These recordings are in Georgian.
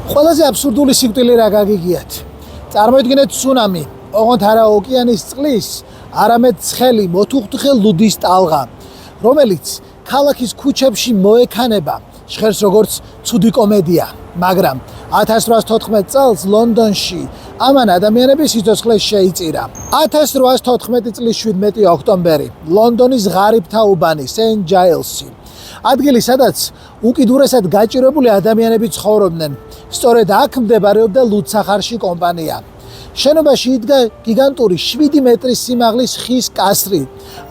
ყველაზე აბსურდული სიკვდილი რა გაგიგიათ. წარმოიდგინეთ ცუნამი, ოღონდ არა ოკეანის წყლის, არამედ ცხელი მოთუხტუხე ლუდის ტალღა, რომელიც ქალაქის ქუჩებში მოექანება, ჟღერს როგორც ცუდი კომედია, მაგრამ 1814 წელს ლონდონში ამან ადამიანების სიცოცხლე შეიწირა. 1814 წლის 17 ოქტომბერი, ლონდონის ღარიბთა უბანი სენ ჯაილსი. ადგილი, სადაც უკიდურესად გაჭირებული ადამიანები ცხოვრობდნენ. სწორედ აქ მდებარეობდა ლუდსახარში კომპანია. შენობაში იდგა გიგანტური 7 მეტრის სიმაღლის ხის კასრი,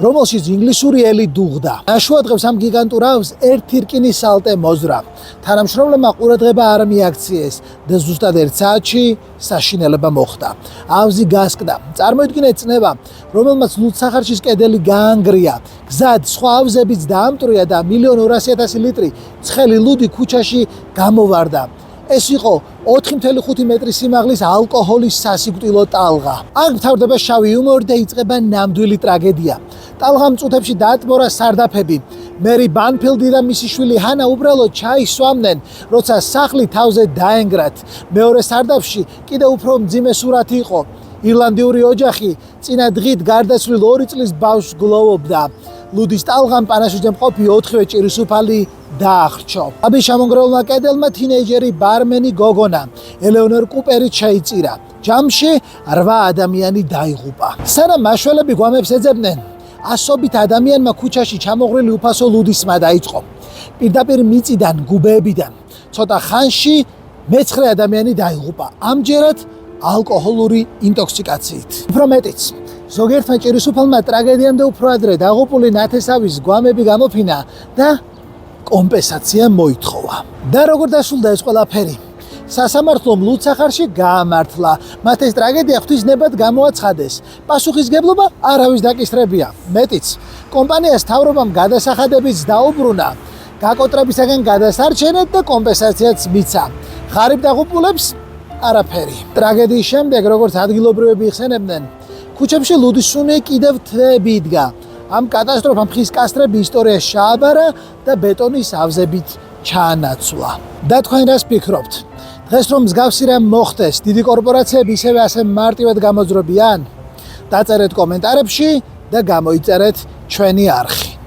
რომელშიც ინგლისური ელი დუღდა. ნაშუადღებს ამ გიგანტურ აუზს ერთი რკინის სალტე მოძრა. თანამშრომლებმა ყურადღება არ მიაქციეს და ზუსტად 1 საათში საშინელება მოხდა. აუზი გასკდა. წარმოიდგინეთ წნება, რომელმაც ლუდსახარშის კედელი გაანგრია. გზად სხვა აუზებიც დაამტრია და 1,200,000 ლიტრი ცხელი ლუდი ქუჩაში გამოვარდა. ეს იყო 4.5 მეტრის სიმაღლის ალკოჰოლის სასიკვდილო ტალღა. აქ მთავრდება შავი იუმორი და იწყება ნამდვილი ტრაგედია. ტალღამ წუთებში დაატბორა სარდაფები. მერი ბანფილდი და მისი შვილი ჰანა უბრალოდ ჩაისვამდნენ, როცა სახლი თავზე დაენგრათ. მეორე სარდაფში კიდევ უფრო მძიმე სურათი იყო. ირლანდიური ოჯახი წინა დღით გარდაცვლილ 2 წლის ბავშვს გლოვობდა. ლუდის ტალღამ პანაშვიდზე მყოფი 4-ვე ჭირისუფალი დაახრჩო. აბის შემონგრეულმა კედელმა თინეიჯერი ბარმენი გოგონა ელეონორ კუპერი შეიწირა. ჯამში 8 ადამიანი დაიღუპა. სანამ მაშველები გვამებს ეძებდნენ, ასობით ადამიანმა ქუჩაში ჩამოღრილი უფასო ლუდისმა დაიწყო. პირდაპირ მიწიდან, გუბეებიდან ცოტა ხანში მე-9 ადამიანი დაიღუპა. ამჯერად ალკოჰოლური ინტოქსიკაციით. უფრო მეტიც, ზოგიერთმა ჭირისუფალმა ტრაგედიამდე უფრო ადრე დაღუპული ნათესავის გვამები გამოფინა და კომპენსაცია მოითხოვა. და როგორ დასრულდა ეს ყველაფერი? სასამართლომ ლუდსახარში გაამართლა. მათ ეს ტრაგედია ღვთისნებად გამოაცხადეს. პასუხისგებლობა არავის დაკისრებია. მეტიც, კომპანიას მთავრობამ გადასახადებიც დაუბრუნა. გაკოტრებისაგან გადასარჩენად და კომპენსაციაც მიცა. ღარიბ დაღუპულებს არაფერი. ტრაგედიის შემდეგ, როგორც ადგილობრივები იხსენებდნენ, ქუჩებში ლუდისუნე კიდევ თვეები იდგა. ამ კატასტროფამ ხის კასტრები ისტორია შეაბარა და ბეტონის ავზებით ჩაანაცვლა. და თქვენ რას ფიქრობთ? დღეს რომ მსგავსი რამ მოხდეს, დიდი კორპორაციები ისევე ასე მარტივად გამოძრობიან? დაწერეთ კომენტარებში და გამოიწერეთ ჩვენი არხი.